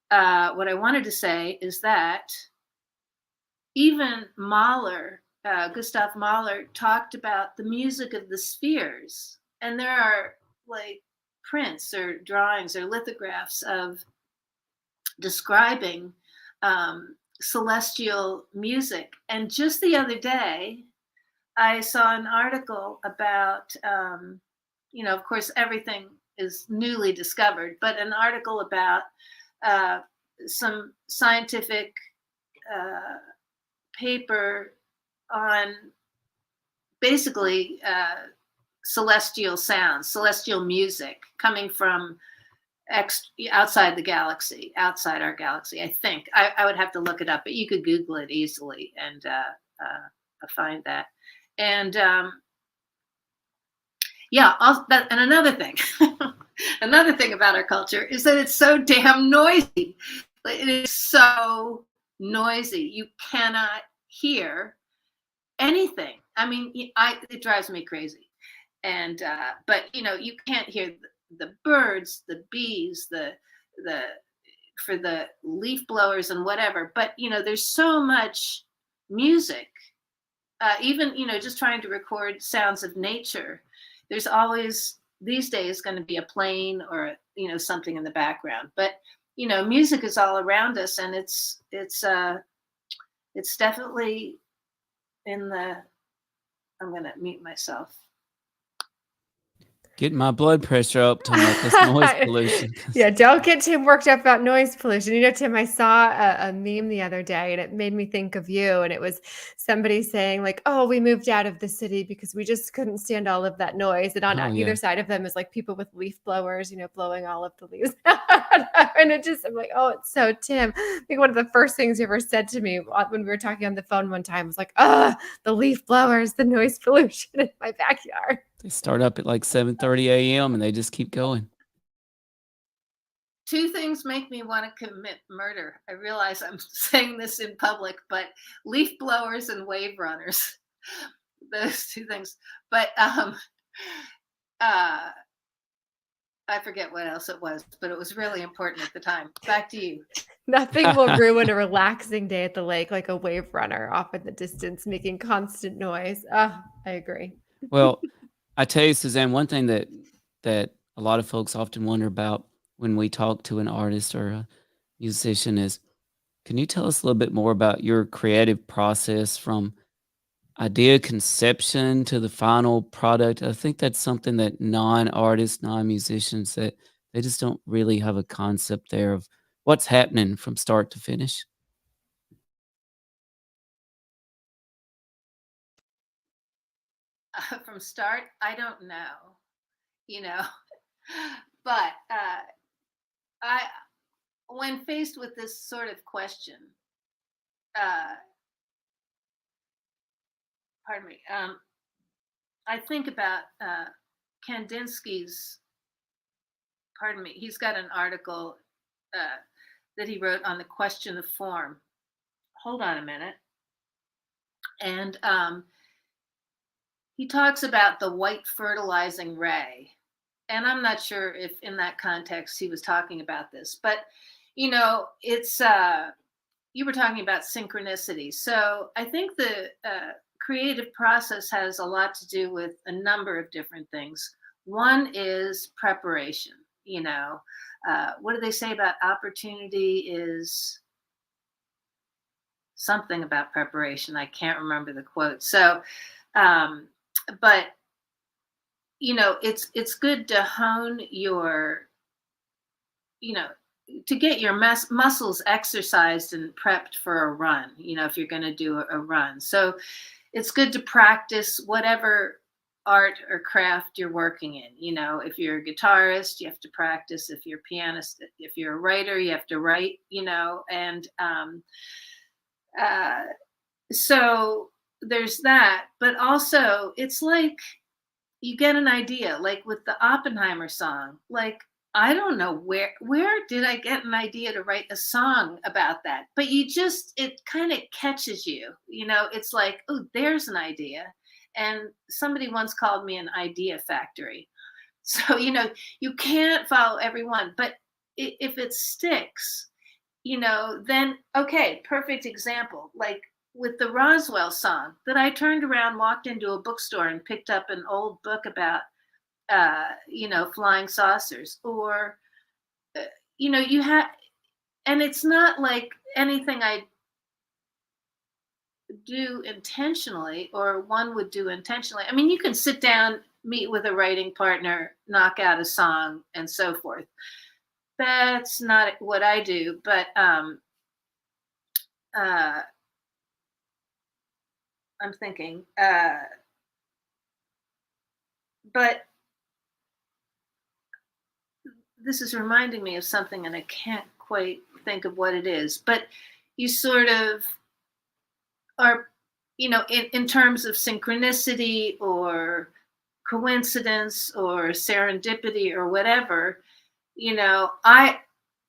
what I wanted to say is that even Mahler, Gustav Mahler, talked about the music of the spheres. And there are like prints or drawings or lithographs of describing celestial music. And just the other day, I saw an article about, of course, everything is newly discovered, but an article about some scientific paper on basically celestial sounds, celestial music coming from outside the galaxy, outside our galaxy. I think I would have to look it up, but you could Google it easily and find that. And and another thing, another thing about our culture is that it's so damn noisy. It is so noisy. You cannot hear anything. I mean, it drives me crazy. And but you can't hear the birds, the bees, for the leaf blowers and whatever. But there's so much music. Even just trying to record sounds of nature. There's always these days going to be a plane or something in the background. But music is all around us, and it's definitely in the. I'm going to mute myself. Getting my blood pressure up talking about this noise pollution. Yeah, don't get Tim worked up about noise pollution. Tim, I saw a meme the other day, and it made me think of you. And it was somebody saying like, "Oh, we moved out of the city because we just couldn't stand all of that noise." And on either side of them is like people with leaf blowers, blowing all of the leaves. And I'm like, "Oh, it's so Tim." I think one of the first things you ever said to me when we were talking on the phone one time was like, "The leaf blowers, the noise pollution in my backyard." They start up at like 7:30 a.m. and they just keep going. Two things make me want to commit murder. I realize I'm saying this in public, but leaf blowers and wave runners, those two things. But I forget what else it was, but it was really important at the time. Back to you. Nothing will ruin a relaxing day at the lake like a wave runner off in the distance making constant noise. I agree. Well, I tell you, Suzanne, one thing that a lot of folks often wonder about when we talk to an artist or a musician is, can you tell us a little bit more about your creative process from idea conception to the final product? I think that's something that non-artists, non-musicians, that they just don't really have a concept there of what's happening from start to finish. From start, I don't know, but when faced with this sort of question, pardon me, I think about Kandinsky's, pardon me, he's got an article that he wrote on the question of form. Hold on a minute. And he talks about the white fertilizing ray. and I'm not sure if in that context he was talking about this, but it's you were talking about synchronicity. So I think the creative process has a lot to do with a number of different things. One is preparation. What do they say about opportunity is something about preparation. I can't remember the quote. So, but it's good to hone your, to get your muscles exercised and prepped for a run, if you're going to do a run. So it's good to practice whatever art or craft you're working in. If you're a guitarist, you have to practice. If you're a pianist, if you're a writer, you have to write, and so there's that. But also it's like you get an idea, like with the Oppenheimer song, like, I don't know where did I get an idea to write a song about that? But it kind of catches you, it's like, oh, there's an idea. And somebody once called me an idea factory. So, you can't follow everyone, but if it sticks, then, okay, perfect example. Like with the Roswell song that I turned around, walked into a bookstore and picked up an old book about flying saucers, or, you have, and it's not like anything I do intentionally or one would do intentionally. I mean, you can sit down, meet with a writing partner, knock out a song, and so forth. That's not what I do, but I'm thinking, but this is reminding me of something, and I can't quite think of what it is, but you sort of are, in terms of synchronicity or coincidence or serendipity or whatever,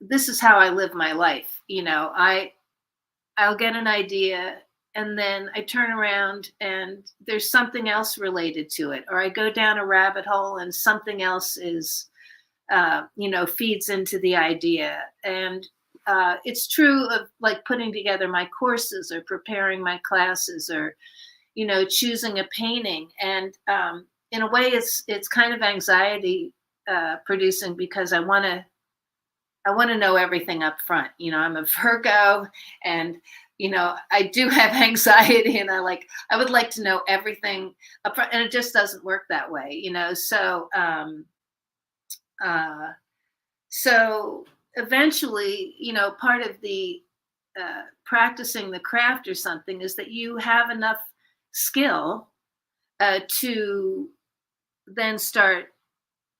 this is how I live my life. I'll get an idea and then I turn around and there's something else related to it, or I go down a rabbit hole and something else is, feeds into the idea. And it's true of like putting together my courses or preparing my classes or, choosing a painting. And in a way, it's kind of anxiety producing because I want to know everything up front. I'm a Virgo, and I do have anxiety, and I would like to know everything up front, and it just doesn't work that way. So eventually, part of the practicing the craft or something is that you have enough skill to then start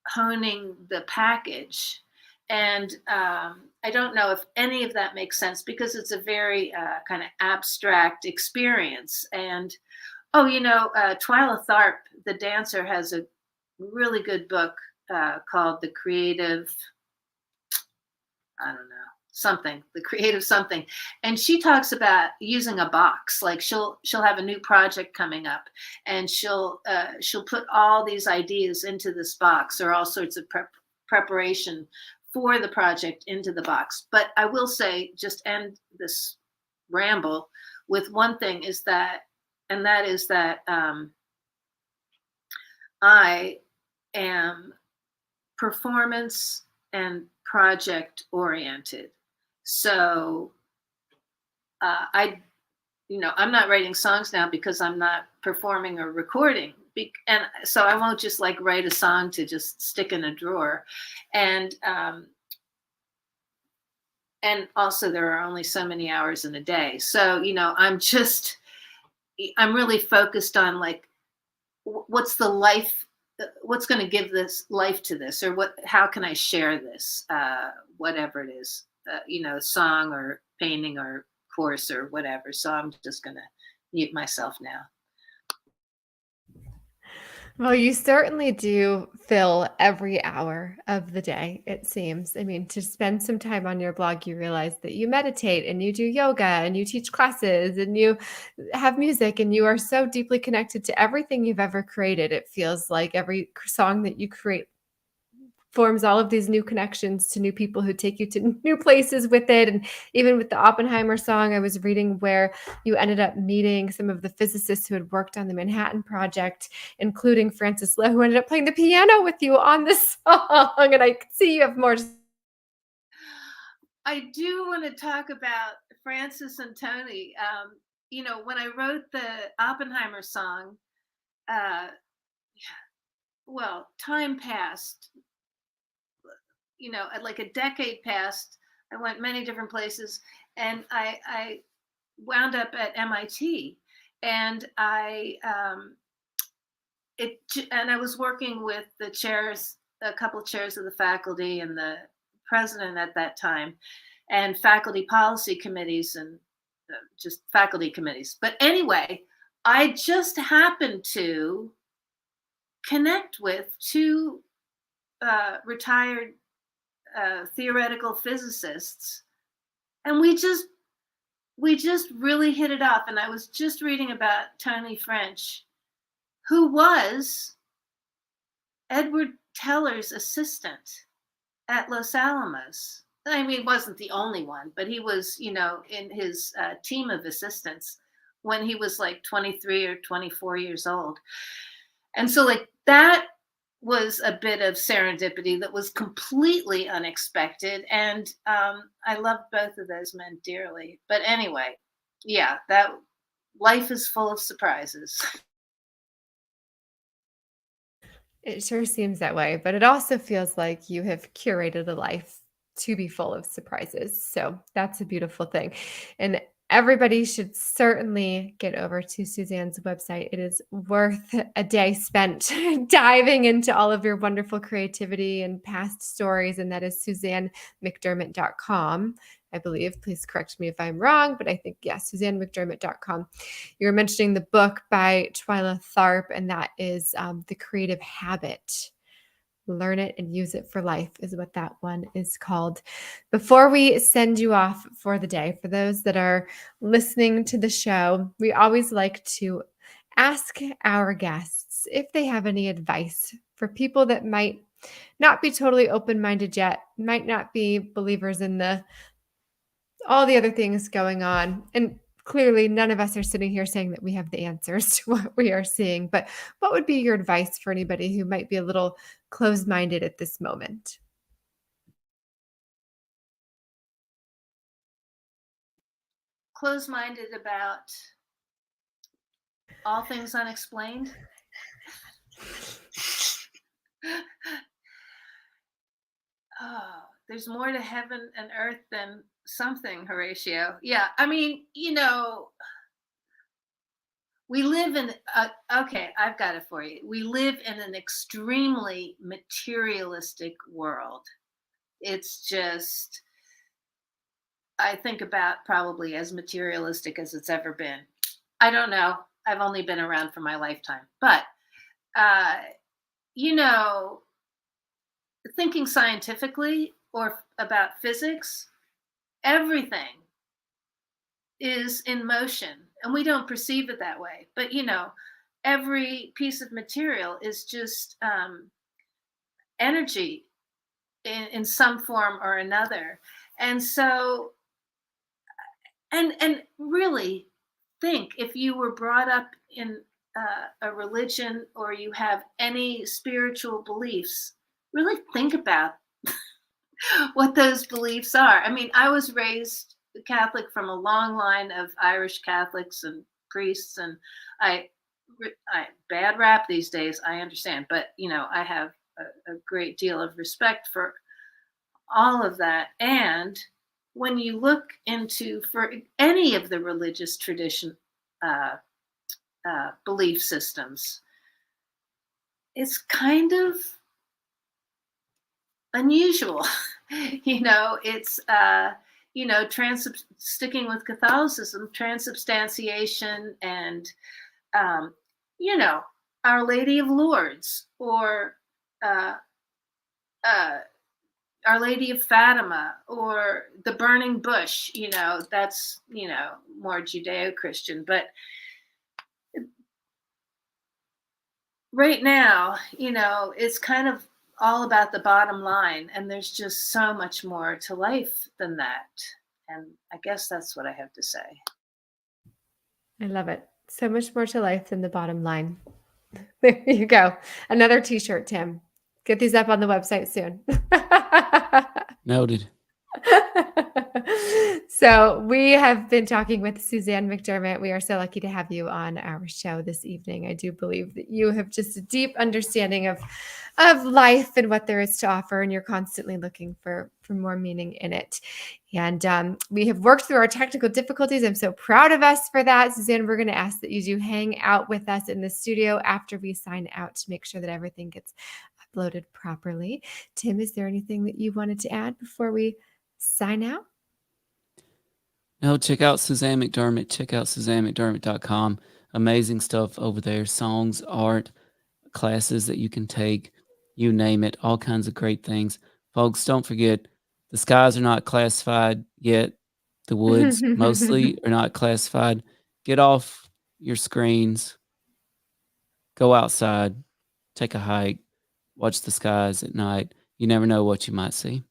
honing the package. And I don't know if any of that makes sense because it's a very kind of abstract experience. And, Twyla Tharp, the dancer, has a really good book called The Creative, The Creative Something. And she talks about using a box. Like she'll have a new project coming up and she'll put all these ideas into this box, or all sorts of preparation for the project into the box. But I will say, just end this ramble with one thing, is that I am performance and project oriented. So I'm not writing songs now because I'm not performing or recording. And so I won't just like write a song to just stick in a drawer. And also there are only so many hours in a day. So, I'm really focused on like, what's the life, what's going to give this life to this, or how can I share this, whatever it is, song or painting or course or whatever. So I'm just going to mute myself now. Well, you certainly do fill every hour of the day, it seems. I mean, to spend some time on your blog, you realize that you meditate and you do yoga and you teach classes and you have music, and you are so deeply connected to everything you've ever created. It feels like every song that you create forms all of these new connections to new people who take you to new places with it. And even with the Oppenheimer song, I was reading where you ended up meeting some of the physicists who had worked on the Manhattan Project, including Francis Lowe, who ended up playing the piano with you on this song. And I could see you have more. I do want to talk about Francis and Tony. When I wrote the Oppenheimer song, well, time passed. Like a decade passed. I went many different places, and I wound up at MIT, and I was working with the chairs, a couple chairs of the faculty, and the president at that time, and faculty policy committees, and just faculty committees. But anyway, I just happened to connect with two retired theoretical physicists, and we just really hit it off. And I was just reading about Tony French, who was Edward Teller's assistant at Los Alamos. I mean, he wasn't the only one, but he was, in his team of assistants when he was like 23 or 24 years old. And so like that was a bit of serendipity that was completely unexpected. And I loved both of those men dearly. But anyway, yeah, that life is full of surprises. It sure seems that way, but it also feels like you have curated a life to be full of surprises. So that's a beautiful thing. And everybody should certainly get over to Suzanne's website. It is worth a day spent diving into all of your wonderful creativity and past stories. And that is SuzanneMcDermott.com, I believe. Please correct me if I'm wrong, but I think, yes, SuzanneMcDermott.com. You were mentioning the book by Twyla Tharp, and that is The Creative Habit. Learn it and use it for life is what that one is called. Before we send you off for the day, for those that are listening to the show, we always like to ask our guests if they have any advice for people that might not be totally open-minded yet, might not be believers in all the other things going on. And clearly, none of us are sitting here saying that we have the answers to what we are seeing. But what would be your advice for anybody who might be a little closed-minded at this moment? Closed-minded about all things unexplained? Oh, there's more to heaven and earth than something, Horatio. Yeah, I mean, we live in, okay, I've got it for you. We live in an extremely materialistic world. It's just, I think about probably as materialistic as it's ever been. I don't know. I've only been around for my lifetime. But, thinking scientifically or about physics, everything is in motion, and we don't perceive it that way. But every piece of material is just energy in some form or another. And so, and really think, if you were brought up in a religion or you have any spiritual beliefs, really think about what those beliefs are. I mean, I was raised Catholic from a long line of Irish Catholics and priests, and I bad rap these days, I understand, but I have a great deal of respect for all of that. And when you look into, for any of the religious tradition belief systems, it's kind of unusual. It's sticking with Catholicism, transubstantiation, and Our Lady of Lourdes, or Our Lady of Fatima, or the burning bush. That's more Judeo-Christian. But right now, it's kind of all about the bottom line. And there's just so much more to life than that. And I guess that's what I have to say. I love it. So much more to life than the bottom line. There you go. Another t-shirt, Tim. Get these up on the website soon. Noted. So we have been talking with Suzanne McDermott. We are so lucky to have you on our show this evening. I do believe that you have just a deep understanding of life and what there is to offer, and you're constantly looking for more meaning in it. And we have worked through our technical difficulties. I'm so proud of us for that. Suzanne, we're going to ask that you do hang out with us in the studio after we sign out to make sure that everything gets uploaded properly. Tim, is there anything that you wanted to add before we sign out? No, check out Suzanne McDermott. Check out SuzanneMcDermott.com. Amazing stuff over there. Songs, art, classes that you can take, you name it, all kinds of great things. Folks, don't forget, the skies are not classified yet. The woods mostly are not classified. Get off your screens. Go outside. Take a hike. Watch the skies at night. You never know what you might see.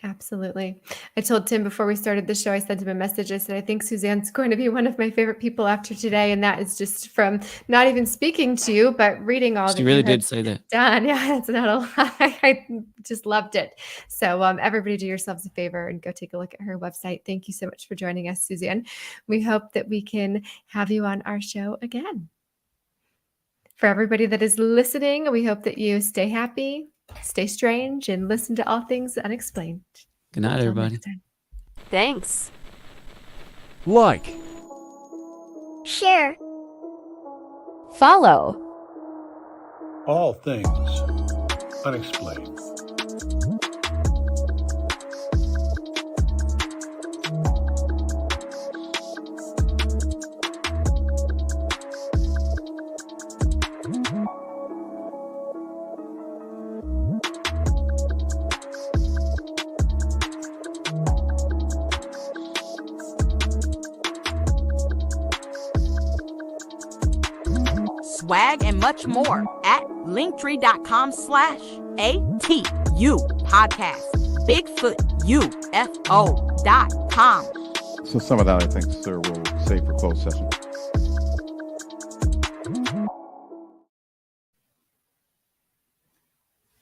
Absolutely. I told Tim before we started the show, I sent him a message. I said, I think Suzanne's going to be one of my favorite people after today. And that is just from not even speaking to you, but reading all that She really did say that. done. Yeah, that's not a lie. I just loved it. So everybody do yourselves a favor and go take a look at her website. Thank you so much for joining us, Suzanne. We hope that we can have you on our show again. For everybody that is listening, we hope that you stay happy, stay strange, and listen to all things unexplained. Good night, Until everybody. next time. Thanks. Like. Share. Follow. All things unexplained. Swag and much more at linktree.com/ATU podcast. BigfootUFO.com. So some of that I think, sir, we'll save for closed session.